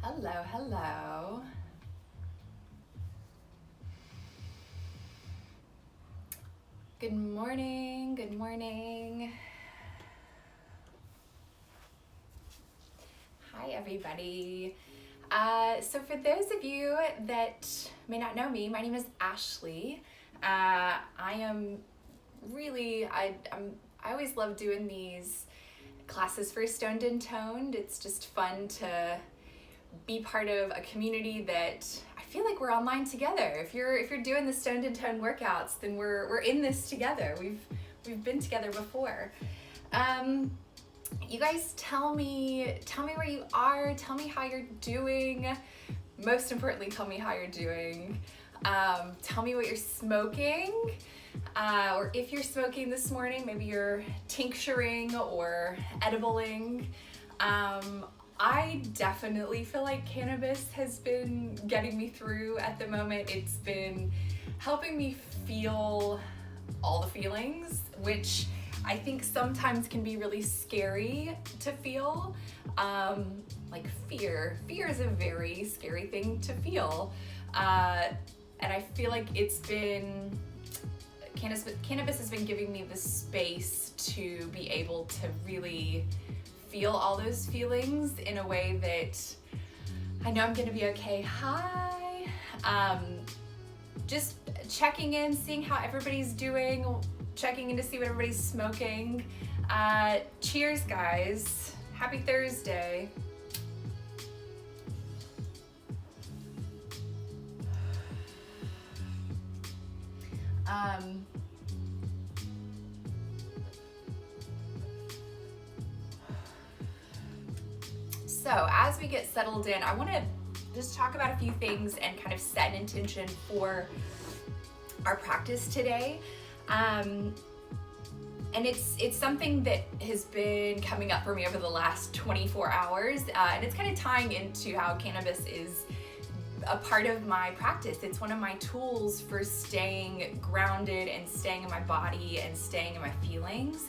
Hello, hello. Good morning, good morning. Hi, everybody. So for those of you that may not know me, my name is Ashley. I am really, I always love doing these classes for Stoned and Toned. It's just fun to be part of a community that I feel like we're online together. If you're doing the Stoned and Toned workouts, then we're in this together. We've been together before. You guys tell me where you are, tell me how you're doing. Most importantly, tell me how you're doing. Tell me what you're smoking, or if you're smoking this morning, maybe you're tincturing or edibling. I definitely feel like cannabis has been getting me through at the moment. It's been helping me feel all the feelings, which I think sometimes can be really scary to feel. Like fear. Fear is a very scary thing to feel. And I feel like cannabis has been giving me the space to be able to really feel all those feelings in a way that I know I'm gonna be okay. Hi. Just checking in, seeing how everybody's doing, checking in to see what everybody's smoking. Cheers, guys. Happy Thursday. So as we get settled in, I want to just talk about a few things and kind of set an intention for our practice today. And it's something that has been coming up for me over the last 24 hours, and it's kind of tying into how cannabis is a part of my practice. It's one of my tools for staying grounded and staying in my body and staying in my feelings.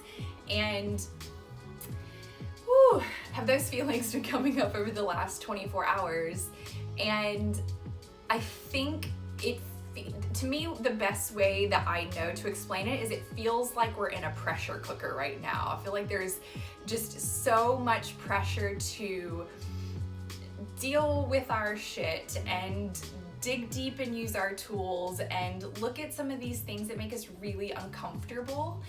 And have those feelings been coming up over the last 24 hours. And I think to me, the best way that I know to explain it is it feels like we're in a pressure cooker right now. I feel like there's just so much pressure to deal with our shit and dig deep and use our tools and look at some of these things that make us really uncomfortable,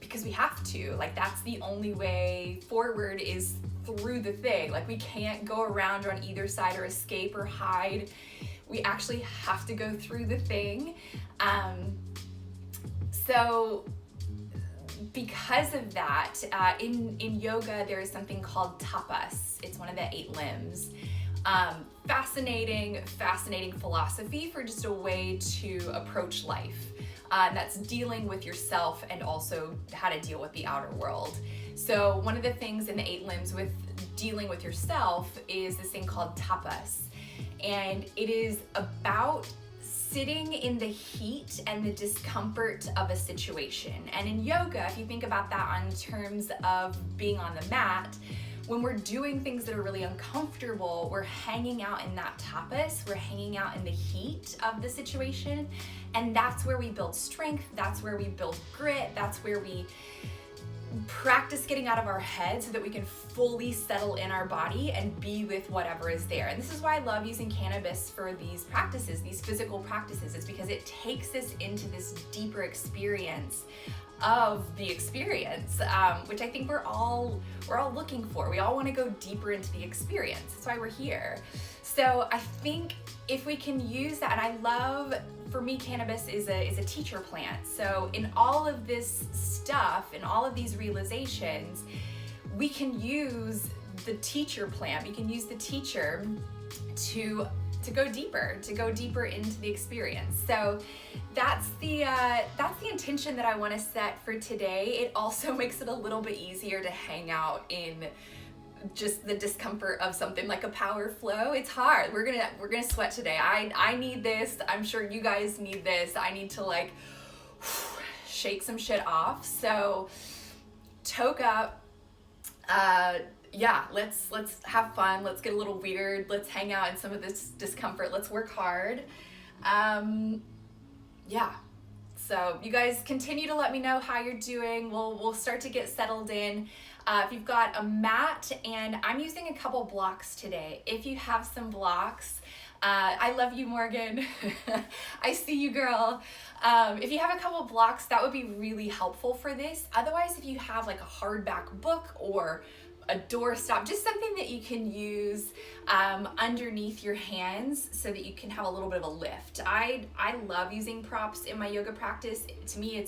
because we have to. Like, that's the only way forward is through the thing. Like, we can't go around or on either side or escape or hide. We actually have to go through the thing. So because of that, in yoga, there is something called tapas. It's one of the 8 limbs. Fascinating philosophy for just a way to approach life. That's dealing with yourself and also how to deal with the outer world. So one of the things in the 8 limbs with dealing with yourself is this thing called tapas. And it is about sitting in the heat and the discomfort of a situation. And in yoga, if you think about that on terms of being on the mat, when we're doing things that are really uncomfortable, we're hanging out in that tapas, we're hanging out in the heat of the situation, and that's where we build strength, that's where we build grit, that's where we practice getting out of our head so that we can fully settle in our body and be with whatever is there. And this is why I love using cannabis for these practices, these physical practices, is because it takes us into this deeper experience of the experience, which I think we're all looking for. We all want to go deeper into the experience. That's why we're here. So I think if we can use that, and I love, for me, cannabis is a teacher plant. So in all of this stuff, in all of these realizations, we can use the teacher plant. We can use the teacher to go deeper into the experience. So that's the intention that I want to set for today. It also makes it a little bit easier to hang out in just the discomfort of something like a power flow. It's hard. We're gonna sweat today. I need this. I'm sure you guys need this. I need to like shake some shit off. So toke up, yeah, let's have fun. Let's get a little weird. Let's hang out in some of this discomfort. Let's work hard. Yeah. So you guys continue to let me know how you're doing. We'll start to get settled in. If you've got a mat, and I'm using a couple blocks today. If you have some blocks, I love you, Morgan. I see you, girl. If you have a couple blocks, that would be really helpful for this. Otherwise, if you have like a hardback book or a doorstop, just something that you can use underneath your hands so that you can have a little bit of a lift. I love using props in my yoga practice. To me,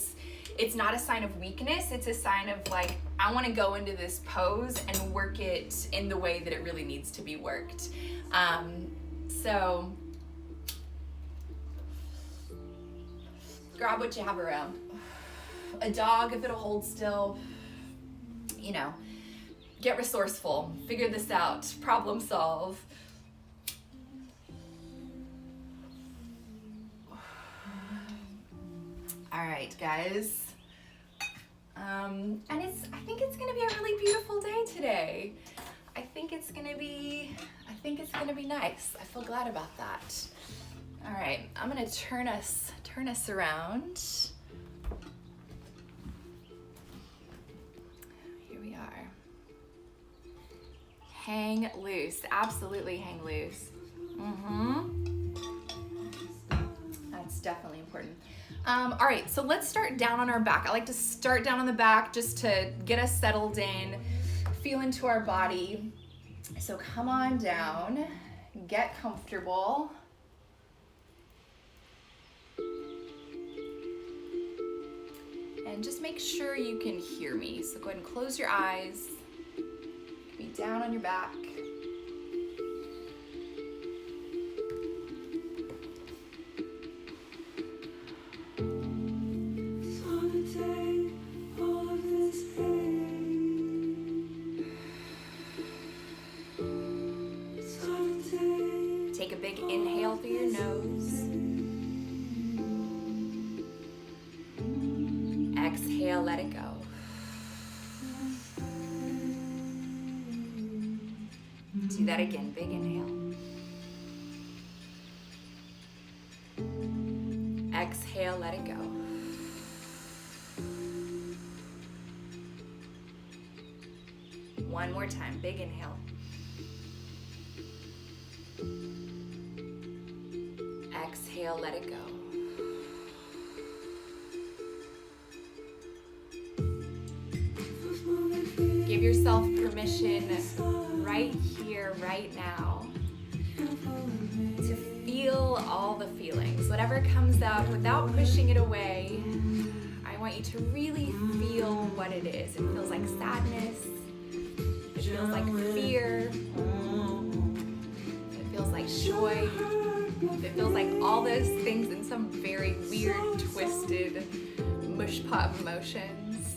it's not a sign of weakness. It's a sign of like, I want to go into this pose and work it in the way that it really needs to be worked. So grab what you have around. A dog, if it'll hold still, you know, get resourceful, figure this out, problem solve. All right, guys. And I think it's gonna be a really beautiful day today. I think it's gonna be nice. I feel glad about that. All right, I'm gonna turn us around. Here we are. Hang loose, absolutely hang loose. That's definitely important. All right, so let's start down on our back. I like to start down on the back just to get us settled in, feel into our body. So come on down, get comfortable. And just make sure you can hear me. So go ahead and close your eyes. Be down on your back. Take a big inhale through your nose. Exhale, let it go. Do that again, big inhale. Exhale, let it go. One more time, big inhale. Exhale, let it go. Give yourself permission right here, right now, to feel all the feelings. Whatever comes up, without pushing it away, I want you to really feel what it is. It feels like sadness. It feels like fear. It feels like joy. It feels like all those things in some very weird, twisted, mush pot emotions.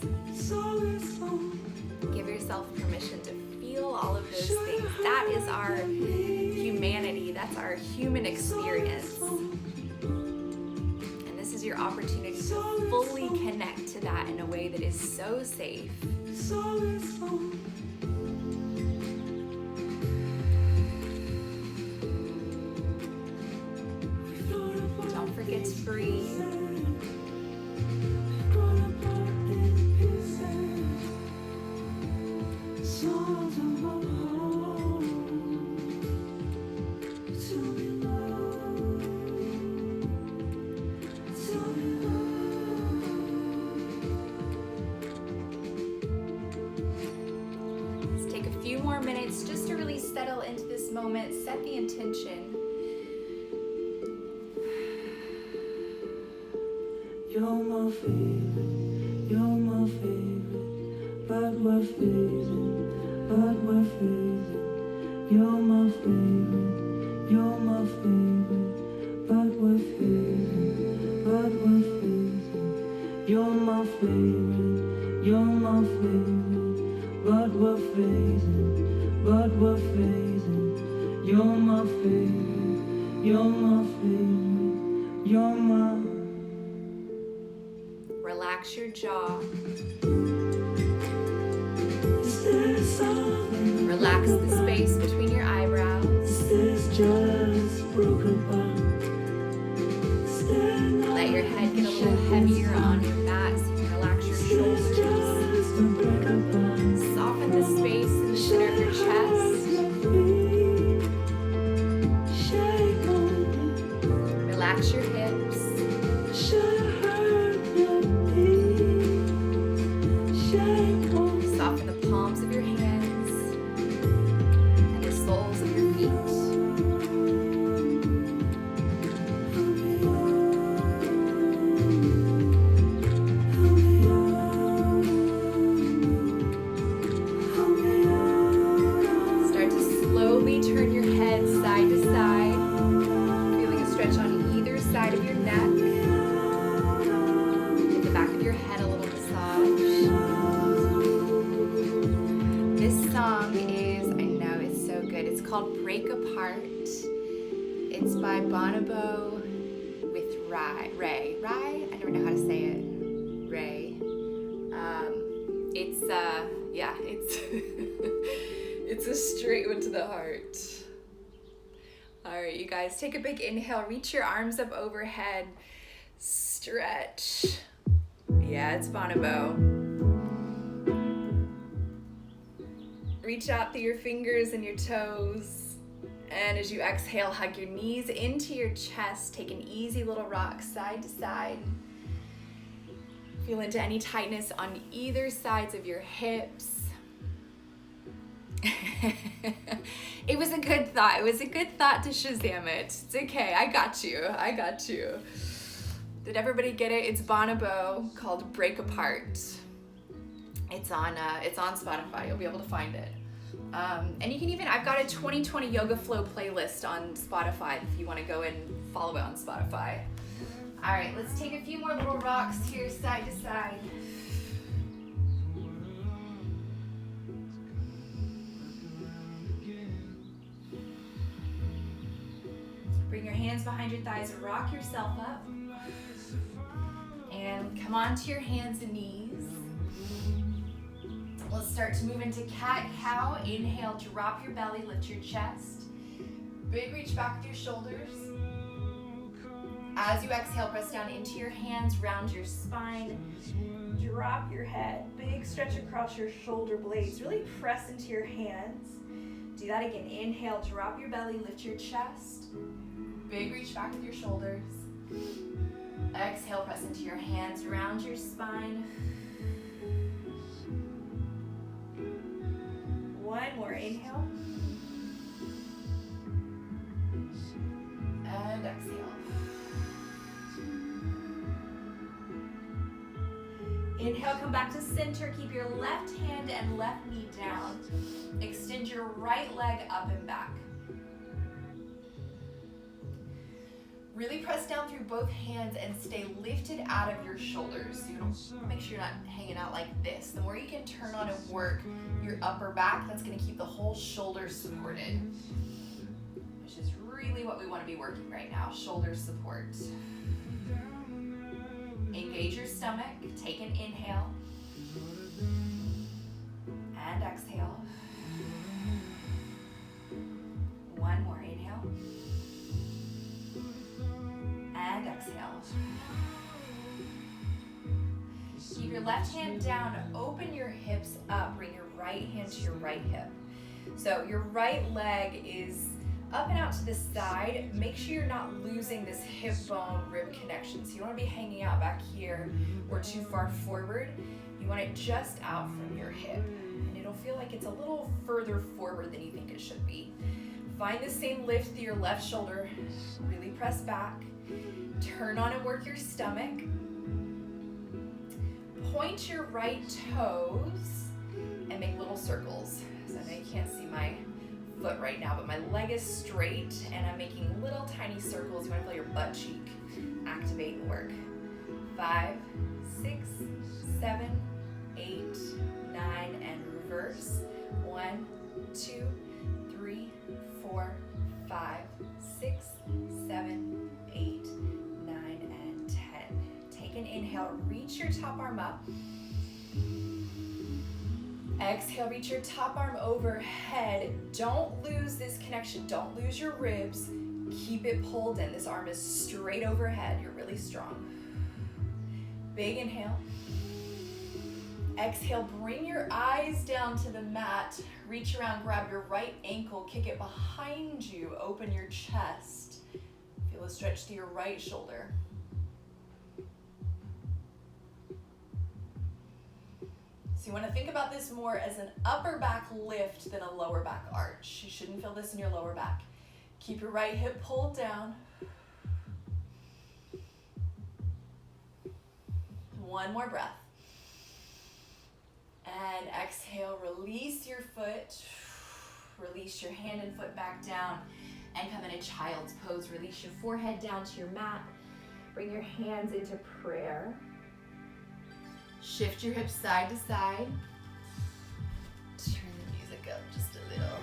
Give yourself permission to feel all of those things. That is our humanity. That's our human experience. And this is your opportunity to fully connect to that in a way that is so safe. Don't forget to breathe. Let's take a few more minutes just to really settle into this moment, set the intention. You're my favorite, but we're fading, but we're fading. You're my favorite, but we're fading, but we're fading. You're my favorite, but we're fading, but we're fading. You're my favorite, you're my. Relax your jaw. Is there something Relax the space between your eyebrows. This just broken heart. Let your head get a little heavier on your mat so you can relax your shoulders. Soften the space in the center of your chest. Relax your hips. Soften the palms of your hands and the soles of your feet. Start to slowly turn your head side to side, feeling a stretch on either side of your neck. Give the back of your head a little massage. This song is, I know, it's so good. It's called Break Apart. It's by Bonobo with Ray. I never know how to say it. Ray. It's it's a straight one to the heart. All right, you guys, take a big inhale. Reach your arms up overhead. Stretch. Yeah, it's Bonobo. Reach out through your fingers and your toes. And as you exhale, hug your knees into your chest. Take an easy little rock side to side. Feel into any tightness on either sides of your hips. It was a good thought. It was a good thought to Shazam it. It's okay. I got you. Did everybody get it? It's Bonobo called Break Apart. It's on Spotify. You'll be able to find it. And you can even, I've got a 2020 Yoga Flow playlist on Spotify if you want to go and follow it on Spotify. All right, let's take a few more little rocks here side to side. Bring your hands behind your thighs, rock yourself up. And come onto your hands and knees. Let's start to move into cat-cow. Inhale, drop your belly, lift your chest. Big reach back with your shoulders. As you exhale, press down into your hands, round your spine. Drop your head, big stretch across your shoulder blades. Really press into your hands. Do that again. Inhale, drop your belly, lift your chest. Big reach back with your shoulders. Exhale, press into your hands, round your spine. One more, inhale. And exhale. Inhale, come back to center. Keep your left hand and left knee down. Extend your right leg up and back. Really press down through both hands and stay lifted out of your shoulders. So you don't make sure you're not hanging out like this. The more you can turn on and work your upper back, that's going to keep the whole shoulder supported, which is really what we want to be working right now, shoulder support. Engage your stomach. Take an inhale and exhale. One more, inhale and exhale. Keep your left hand down, open your hips up, bring your right hand to your right hip. So your right leg is up and out to the side. Make sure you're not losing this hip bone rib connection. So you don't want to be hanging out back here or too far forward. You want it just out from your hip. And it'll feel like it's a little further forward than you think it should be. Find the same lift through your left shoulder. Really press back. Turn on and work your stomach. Point your right toes and make little circles. So I know you can't see my foot right now, but my leg is straight and I'm making little tiny circles. You want to feel your butt cheek activate and work. 5, 6, 7, 8, 9, and reverse. 1, 2, 3, 4, 5, 6, 7, 8, 9, and 10. Take an inhale, reach your top arm up. Exhale, reach your top arm overhead. Don't lose this connection. Don't lose your ribs. Keep it pulled in. This arm is straight overhead. You're really strong. Big inhale. Exhale, bring your eyes down to the mat. Reach around, grab your right ankle, kick it behind you. Open your chest. Feel a stretch to your right shoulder. So you want to think about this more as an upper back lift than a lower back arch. You shouldn't feel this in your lower back. Keep your right hip pulled down. One more breath. And exhale, release your foot. Release your hand and foot back down and come in a child's pose. Release your forehead down to your mat. Bring your hands into prayer. Shift your hips side to side. Turn the music up just a little.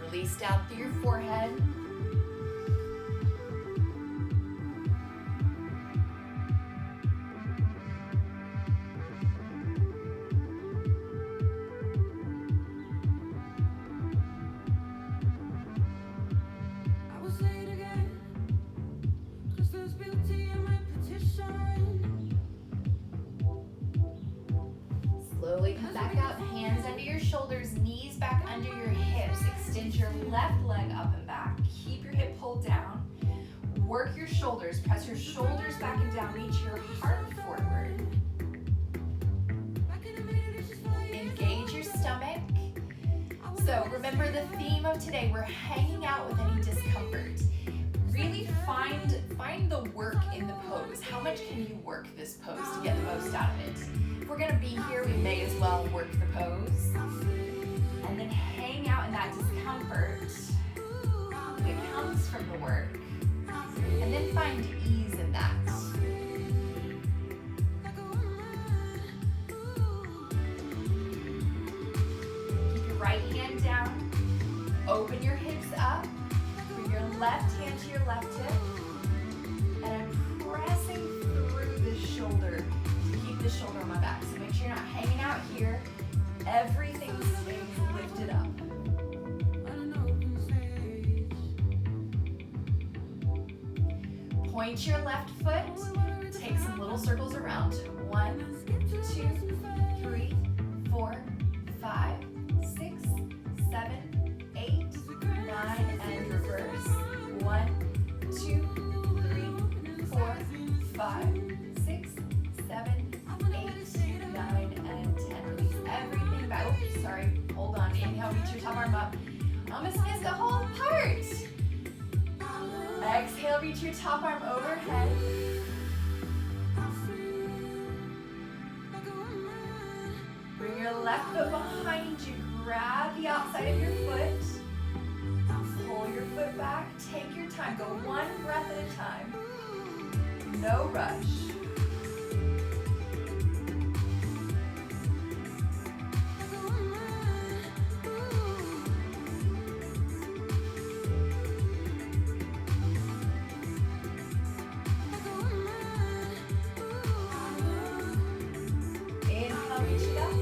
Release down through your forehead. I will say it again, 'cause there's beauty in repetition. Slowly come back up, hands under your shoulders, knees back under your hips. Extend your left leg up and back. Keep your hip pulled down. Work your shoulders, press your shoulders back and down, reach your heart forward. Engage your stomach. So remember the theme of today, we're hanging out with any discomfort. Really find the work in the pose. How much can you work this pose to get the most out of it? If we're gonna be here, we may as well work the pose. And then hang out in that discomfort that comes from the work. And then find ease in that. Keep your right hand down. Open your hips up. Bring your left hand to your left hip. And I'm pressing through the shoulder to keep the shoulder on my back. So make sure you're not hanging out here. Everything stays lifted up. Point your left foot. Take some little circles around. 1, 2, 3, 4, 5, 6, 7, 8, 9, and reverse. 1, 2, 3, 4, 5, 6, 7, 8, 9, and 10. Release everything back. Oops, sorry. Hold on. Inhale, reach your top arm up. Almost missed the whole part. Exhale, reach your top arm overhead. Bring your left foot behind you. Grab the outside of your foot. Pull your foot back. Take your time. Go one breath at a time. No rush. Inhale, reach it up.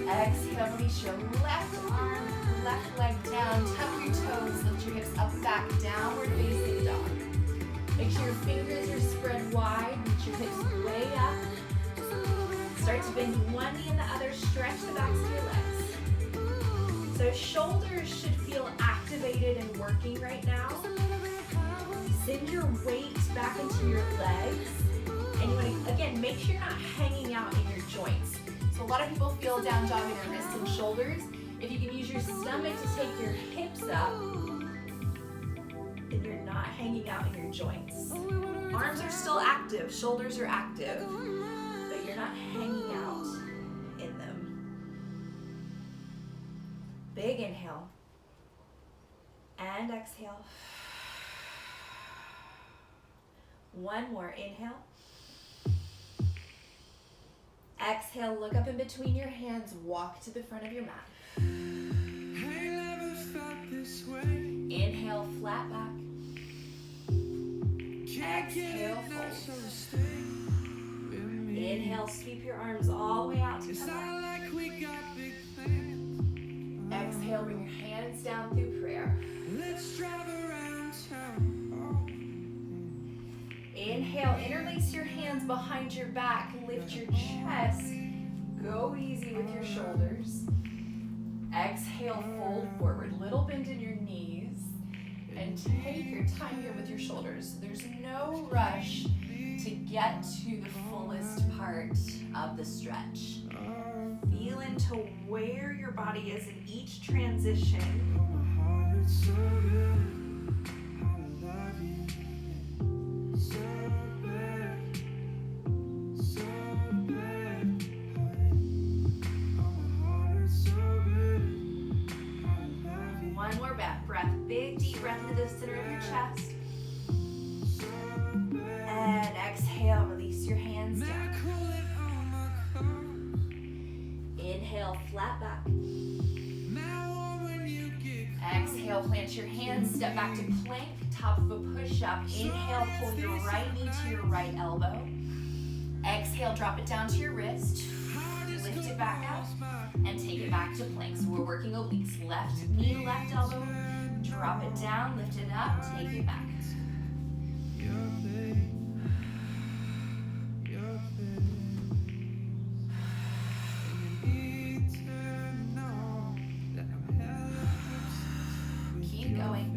Exhale, reach your left arm, left leg down. Tuck your toes, lift your hips up and back, downward facing dog. Make sure your fingers are spread wide, reach your hips way up. Start to bend one knee and the other, stretch the backs of your legs. So shoulders should feel activated and working right now. Send your weight back into your legs. And you want to, again, make sure you're not hanging out in your joints. So a lot of people feel down dog in their wrists and shoulders. If you can use your stomach to take your hips up, then you're not hanging out in your joints. Arms are still active, shoulders are active, but you're not hanging out in them. Big inhale. And exhale. One more, inhale. Exhale, look up in between your hands, walk to the front of your mat. Inhale, flat back. Exhale, fold. Inhale, sweep your arms all the way out to It's come up. not like we got big plans. Exhale, bring your hands down through prayer. Let's drive around town. Inhale, interlace your hands behind your back, lift your chest. Go easy with your shoulders. Exhale, fold forward, little bend in your knees. And take your time here with your shoulders. There's no rush to get to the fullest part of the stretch. Feel into where your body is in each transition. My heart is so good. I love you. So bad. So bad. My heart is so good. I love you. One more breath. Big deep breath into the center of your chest. And exhale, release your hands down. Inhale, flat back. Exhale, plant your hands, step back to plank, top of a push-up. Inhale, pull your right knee to your right elbow. Exhale, drop it down to your wrist. Lift it back up and take it back to plank. So we're working obliques. Left knee to left elbow. Drop it down, lift it up, take it back. Keep going.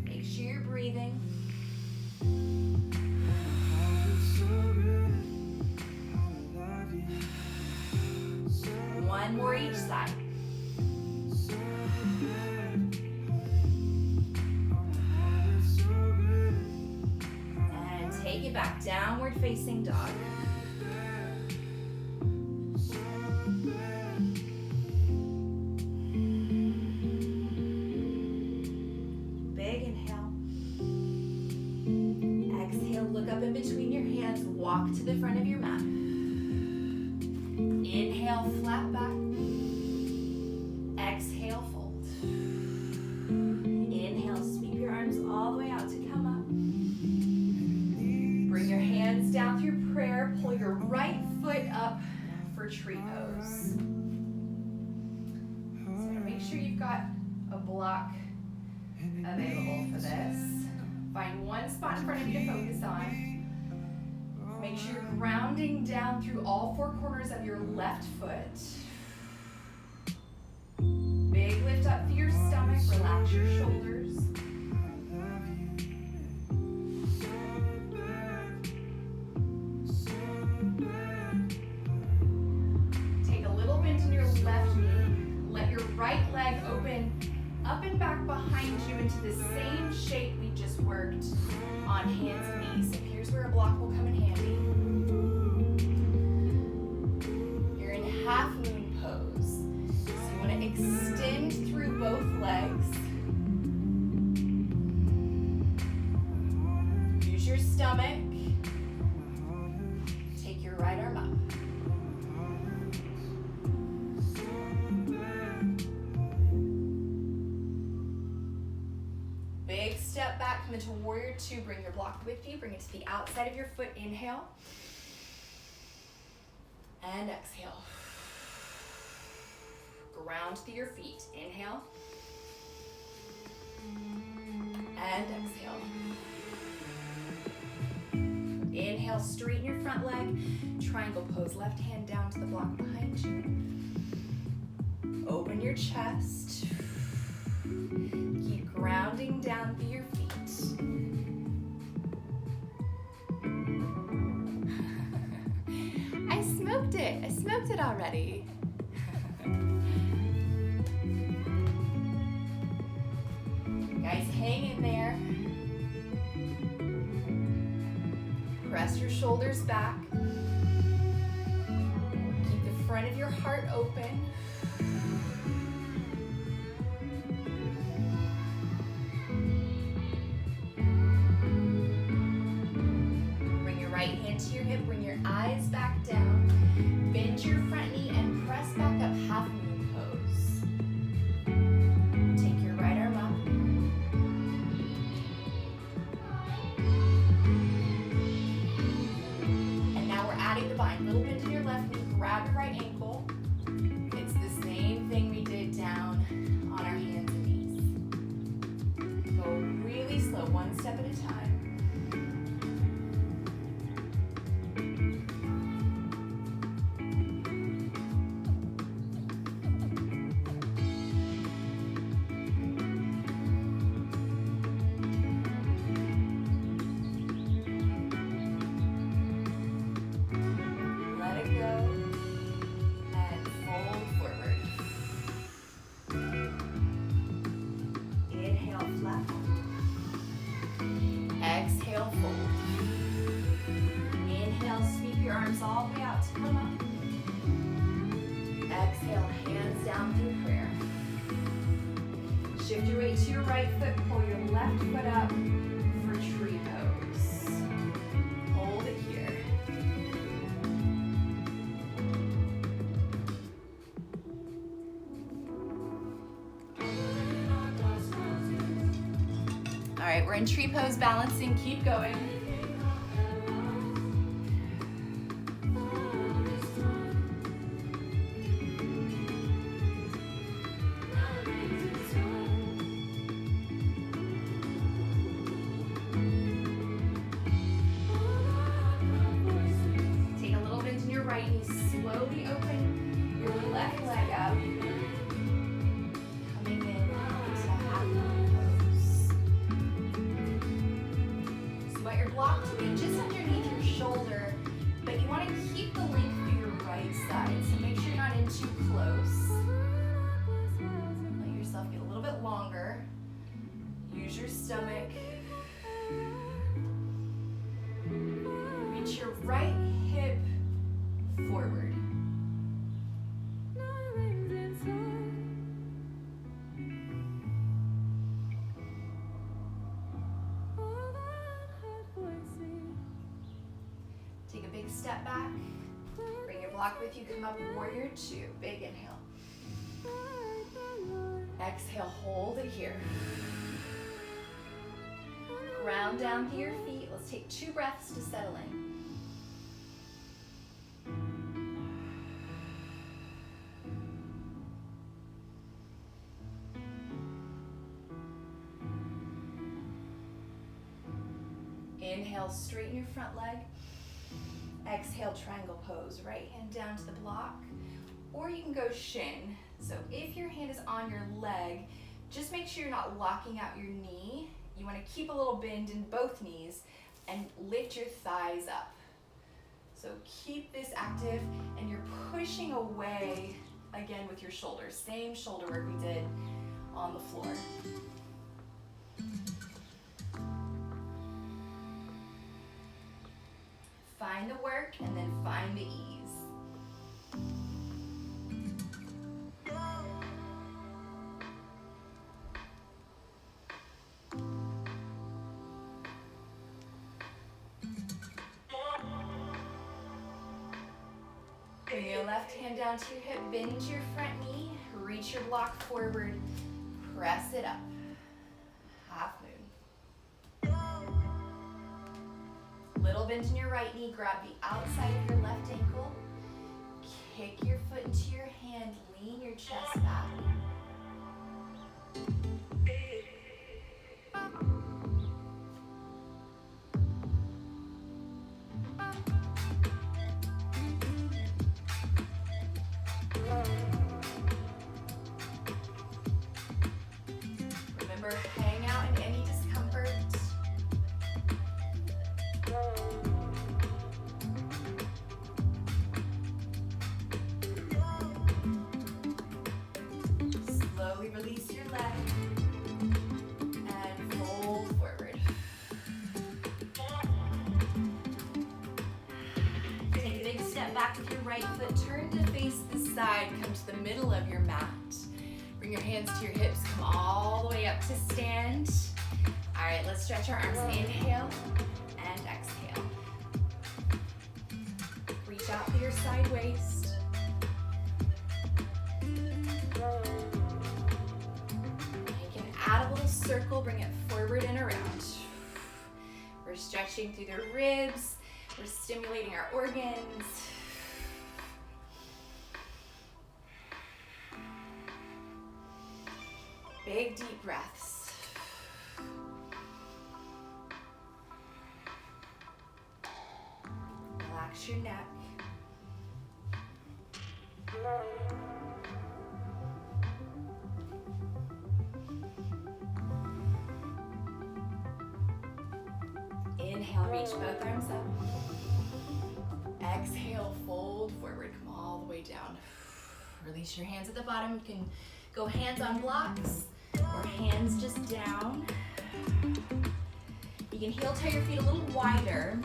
Make sure you're breathing. One more each side. And take it back, downward facing dog. Big inhale. Exhale, look up in between your hands, walk to the front of your mat. Inhale, flat back. Exhale, fold. Inhale, sweep your arms all the way out to come up. Bring your hands down through prayer. Pull your right foot up for tree pose. So make sure you've got a block available for this. Find one spot in front of you to focus on. Make sure you're grounding down through all four corners of your left foot. Big lift up through your stomach. Relax your shoulders. Take a little bend in your left knee. Let your right leg open up and back behind you into the same shape we just worked on hands and knees. So here's where a block will come in handy. You're in half moon pose. So you want to extend through both legs. Use your stomach. Take your right arm up. Big step back, come into warrior two. Bring your block with you. Bring it to the outside of your foot. Inhale. And exhale. Ground through your feet. Inhale. And exhale. Inhale, straighten your front leg. Triangle pose. Left hand down to the block behind you. Open your chest. Keep grounding down through your feet. I smoked it. I smoked it already. Guys, hang in there. Press your shoulders back. Keep the front of your heart open. Bring your right hand to your hip. Bring your eyes back down. Bend your front knee and press back up, half moon pose. Take your right arm up. through prayer. Shift your weight to your right foot, pull your left foot up for tree pose. Hold it here. All right, we're in tree pose, balancing, keep going. Take a little bend in your right knee, slowly open your left leg up. Coming in into half pose. So you want your block to be just underneath your shoulder, but you want to keep the length through your right side. So make sure you're not in too close. Let yourself get a little bit longer. Use your stomach. Reach your right hip forward. Take a big step back. Bring your block with you. Come up, warrior two. Big inhale. Exhale, hold it here. Ground down through your feet. Let's take 2 breaths to settle in. Inhale, straighten your front leg. Exhale, triangle pose. Right hand down to the block. Or you can go shin. So if your hand is on your leg, just make sure you're not locking out your knee. You want to keep a little bend in both knees and lift your thighs up. So keep this active, and you're pushing away again with your shoulders. Same shoulder work we did on the floor. Find the work and then find the ease. Bring your left hand down to your hip, bend your front knee, reach your block forward, press it up. Half moon. Little bend in your right knee, grab the outside of your left ankle, kick your foot into your hand, lean your chest back. Remember, hang out in any discomfort. Slowly release your leg and fold forward. Take a big step back with your right foot. Turn to face the side. Come to the middle of your mat. Bring your hands to your hips. Come all the way up to stand. All right, let's stretch our arms. Inhale and exhale. Reach out for your side waist. You can add a little circle, bring it forward and around. We're stretching through the ribs. We're stimulating our organs. Big deep breaths. Relax your neck. Inhale, reach both arms up. Exhale, fold forward, come all the way down. Release your hands at the bottom. You can go hands on blocks or hands just down. You can heel toe your feet a little wider.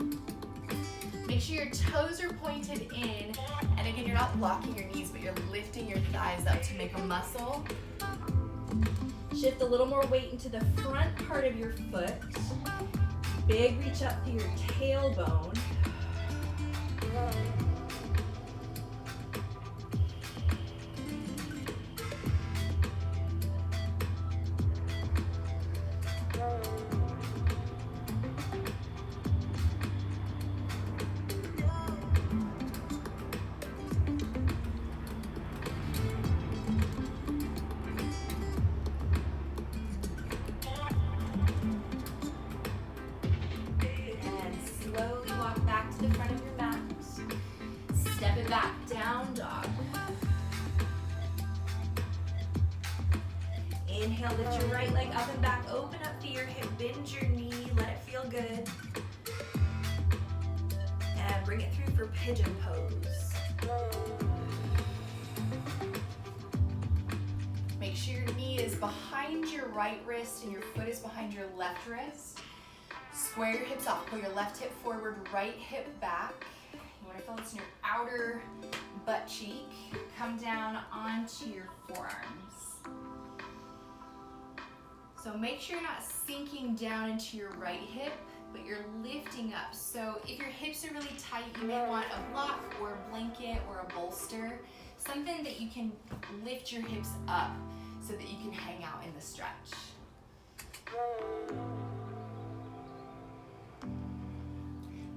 Make sure your toes are pointed in, and again, you're not locking your knees, but you're lifting your thighs up to make a muscle. Shift a little more weight into the front part of your foot. Big reach up through your tailbone. Inhale, lift your right leg up and back, open up through your hip, bend your knee, let it feel good. And bring it through for pigeon pose. Make sure your knee is behind your right wrist and your foot is behind your left wrist. Square your hips off, pull your left hip forward, right hip back. You want to feel this in your outer butt cheek. Come down onto your forearms. So make sure you're not sinking down into your right hip, but you're lifting up. So if your hips are really tight, you may want a block or a blanket or a bolster, something that you can lift your hips up so that you can hang out in the stretch.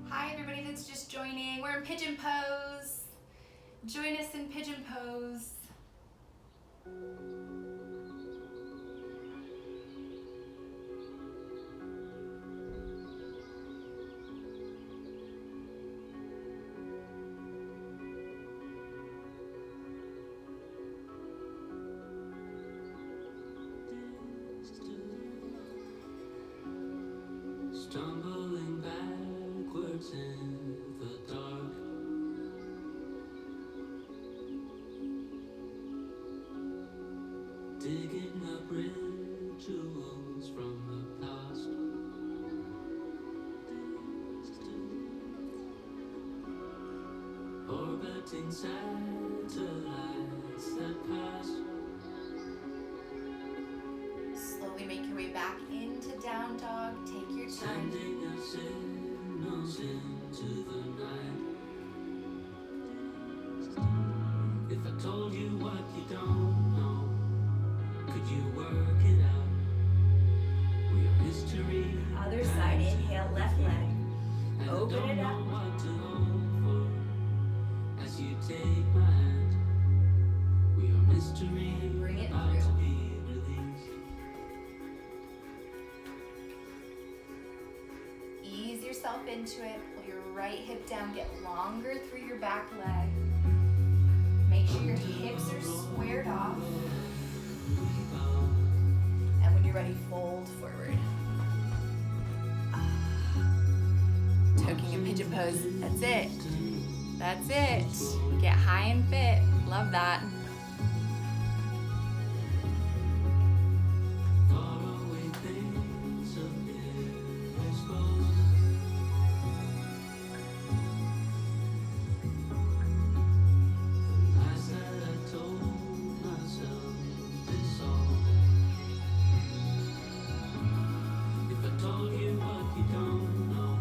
Hi everybody that's just joining. We're in pigeon pose. Join us in pigeon pose. Stumbling backwards in the dark, digging up rituals from the past, orbiting satellites that pass. Slowly make your way back into down dog. Take your time. Sending our signals into the night. If I told you what you don't know, could you work it out? We are history. Other side, inhale, left leg. And Open I don't it up. know what to hope for as you take my hand. We are mystery. And bring it about through. to be released. Ease yourself into it. Pull your right hip down. Get longer through your back leg. Make sure your hips are squared off. And when you're ready, fold forward. Toking a pigeon pose. That's it. That's it. Get high and fit. Love that. Faraway things appear exposed. Lies that I told myself dissolved. If I told you what you don't know,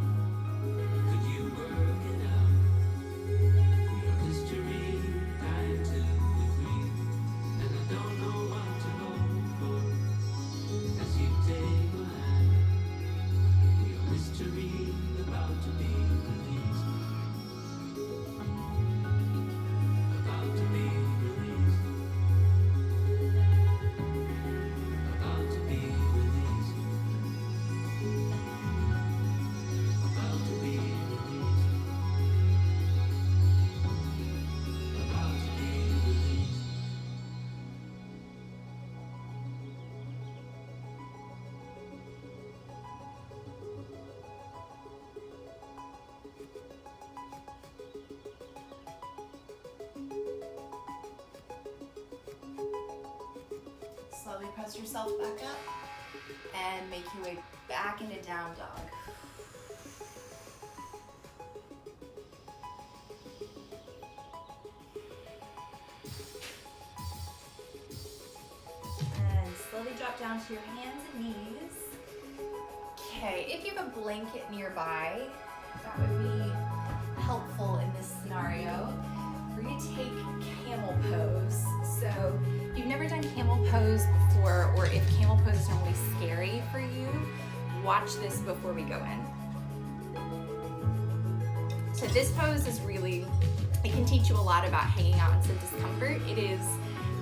could you work it out? We are history, dying to agree, and I don't know what to hope for as you take my hand. We are mystery, about to be released. About to be released. About to be released. About to be released. About to be released. Slowly press yourself back up and make your way back into down dog. down to your hands and knees. Okay, if you have a blanket nearby, that would be helpful in this scenario. We're gonna take camel pose. So if you've never done camel pose before, or if camel pose is normally scary for you, watch this before we go in. So this pose is really, it can teach you a lot about hanging out in some discomfort. It is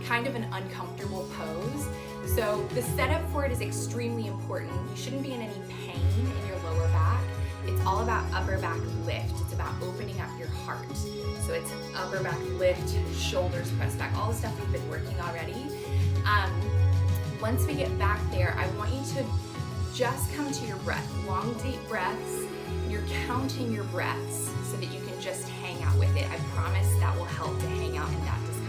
kind of an uncomfortable pose. So the setup for it is extremely important. You shouldn't be in any pain in your lower back. It's all about upper back lift. It's about opening up your heart. So it's upper back lift, shoulders pressed back, all the stuff we've been working already. Once we get back there, I want you to just come to your breath. Long, deep breaths. You're counting your breaths so that you can just hang out with it. I promise that will help to hang out in that discomfort.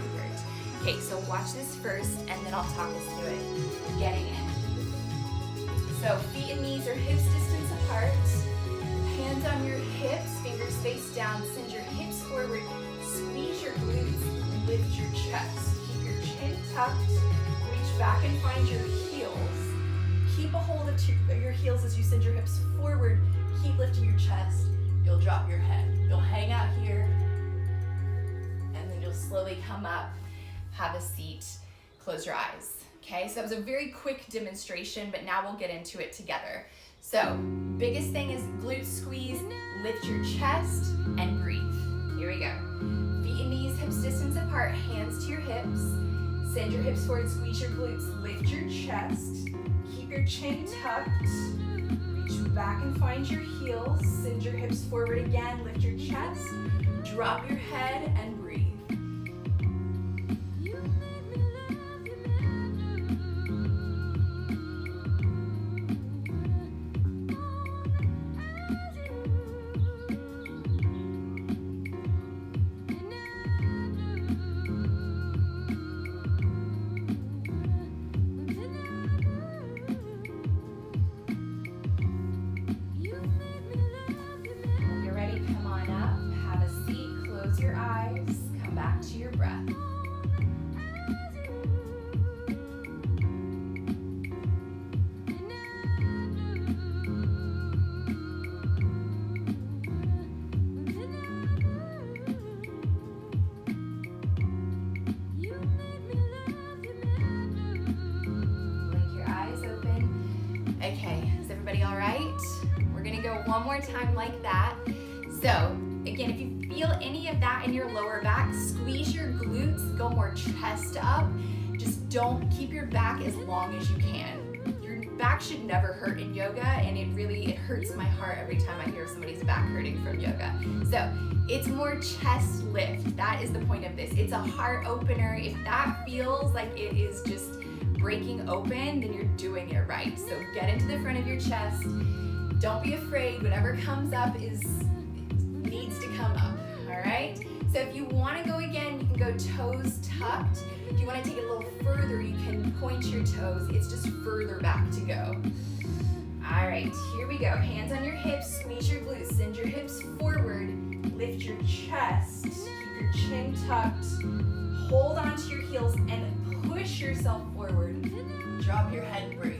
Okay, so watch this first and then I'll talk us through it. Getting in. So feet and knees are hips distance apart. Hands on your hips, fingers face down, send your hips forward, squeeze your glutes, lift your chest. Keep your chin tucked, reach back and find your heels. Keep a hold of your heels as you send your hips forward. Keep lifting your chest. You'll drop your head. You'll hang out here, and then you'll slowly come up, have a seat, close your eyes. Okay, so that was a very quick demonstration, but now we'll get into it together. So, biggest thing is glute squeeze, lift your chest, and breathe. Here we go. Feet and knees, hips distance apart, hands to your hips. Send your hips forward, squeeze your glutes, lift your chest. Keep your chin tucked. Reach back and find your heels. Send your hips forward again, lift your chest. Drop your head and breathe. One more time like that. So again, if you feel any of that in your lower back, squeeze your glutes, go more chest up. Just don't keep your back as long as you can. Your back should never hurt in yoga, and it hurts my heart every time I hear somebody's back hurting from yoga. So it's more chest lift. That is the point of this. It's a heart opener. If that feels like it is just breaking open, then you're doing it right. So get into the front of your chest. Don't be afraid, whatever comes up needs to come up, all right? So if you wanna go again, you can go toes tucked. If you wanna take it a little further, you can point your toes. It's just further back to go. All right, here we go. Hands on your hips, squeeze your glutes, send your hips forward, lift your chest, keep your chin tucked, hold onto your heels and push yourself forward. Drop your head, breathe.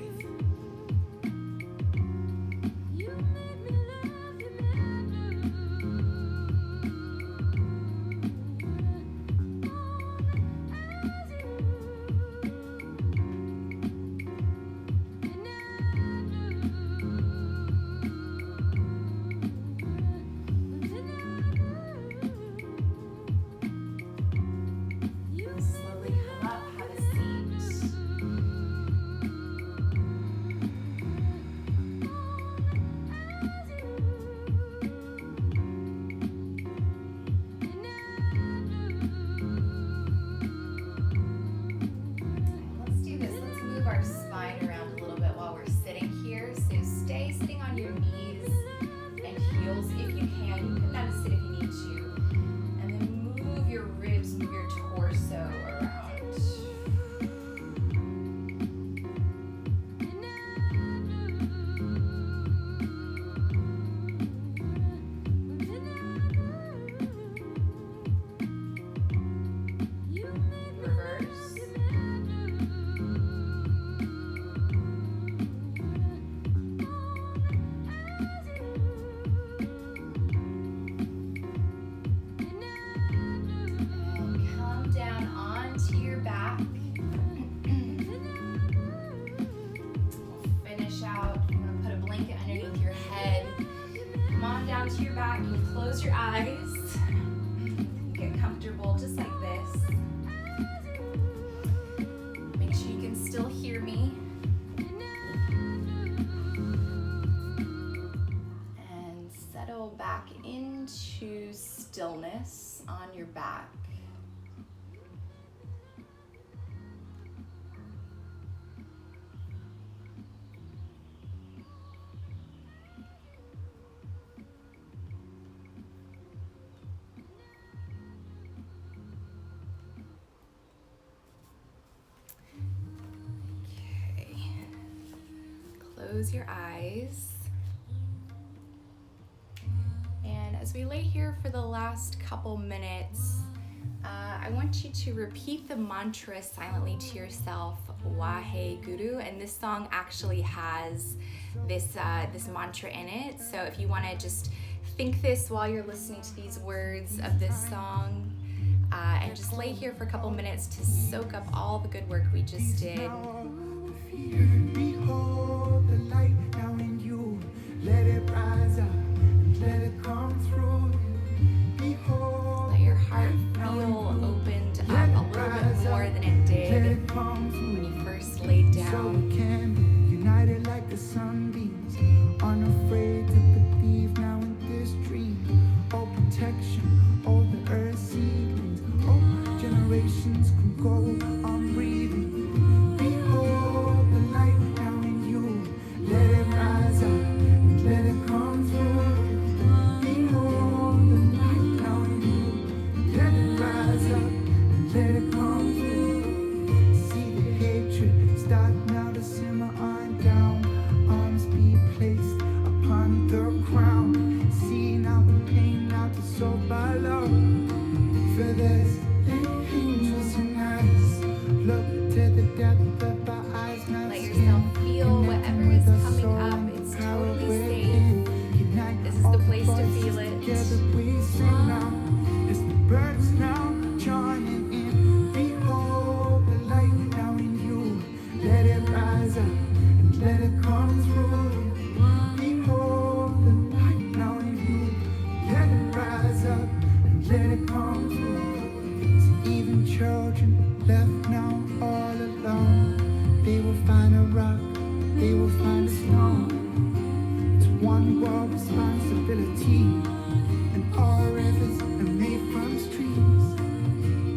close your eyes. Get comfortable just like this. Make sure you can still hear me. And settle back into stillness on your back. Close your eyes. And as we lay here for the last couple minutes, I want you to repeat the mantra silently to yourself, Waheguru. And this song actually has this mantra in it. So if you want to just think this while you're listening to these words of this song, and just lay here for a couple minutes to soak up all the good work we just did. Behold the light now in you. Let it rise up and let it come through you. Behold, Let your heart feel opened up a little bit more than it let did it come when through. you first laid So down. we can be united like the sunbeams, unafraid to believe now in this dream. Oh, protection, oh, the earth seedlings, oh, generations can go on breathing. Behold the light now in you. Let it rise up and let it come through. Behold the light now in you. Let it rise up and let it come through. See the hatred start now to simmer on down. Arms be placed upon the crown. See now the pain now to soul by love. For there's angels in us. Look to the depth of our eyes now. Let yourself feel whatever is coming up. It's totally safe. This is the place to feel it. Together we sing now. It's the birds now joining in. Behold the light now in you. Let it rise up and let it come through. Behold the light now in you. Let it rise up and let it come through. So even children left now all alone, they will find a rock, they will find a stone. It's one world responsibility, and all rivers are made from streams.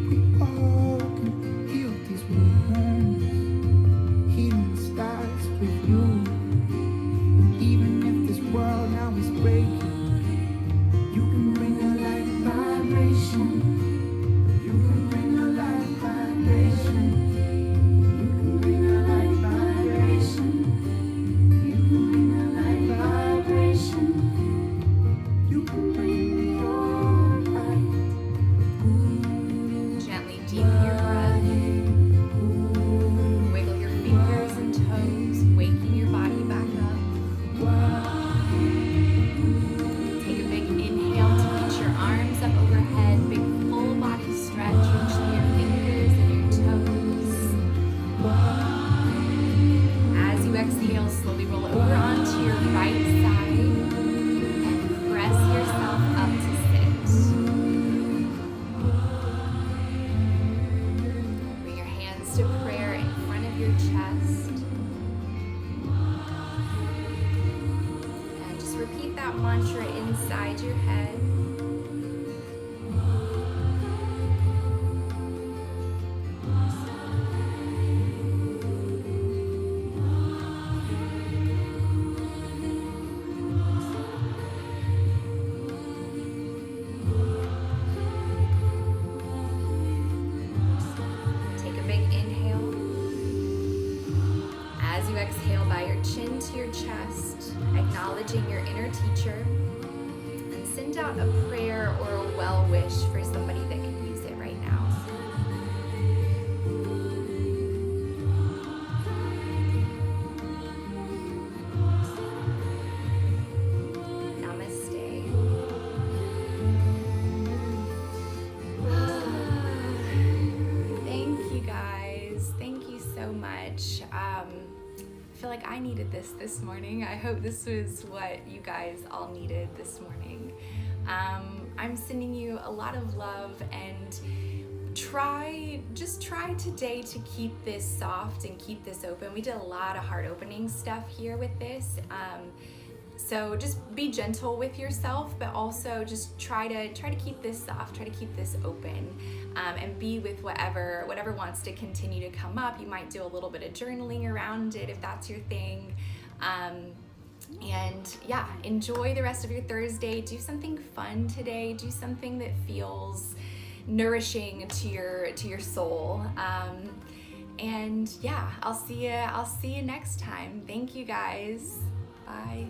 We all can heal these wounds. Healing starts with you. And even if this world now is breaking, you can bring a light vibration. You can bring a light vibration. You can bring a light vibration. You can bring a light vibration. You can bring your light. Gently deepen your breath. Wiggle your fingers and toes, waking your body back up. Take a big inhale to reach your arms up overhead. Big full body stretch, reaching your fingers and your toes. As you exhale, slowly roll over onto your right side and press yourself up to sit. Bring your hands to prayer in front of your chest. And just repeat that mantra inside your head. Take a big inhale. As you exhale, bow your chin to your chest, acknowledging your inner teacher, and send out a prayer or a well wish for somebody that could use it right now. Namaste. Thank you guys. Thank you so much. I feel like I needed this morning. I hope this was what you guys all needed this morning. I'm sending you a lot of love, and just try today to keep this soft and keep this open. We did a lot of heart opening stuff here with this. So just be gentle with yourself, but also just try to keep this soft, try to keep this open, and be with whatever wants to continue to come up. You might do a little bit of journaling around it if that's your thing. And yeah, enjoy the rest of your Thursday. Do something fun today. Do something that feels nourishing to your soul. And yeah, I'll see you next time. Thank you guys. Bye.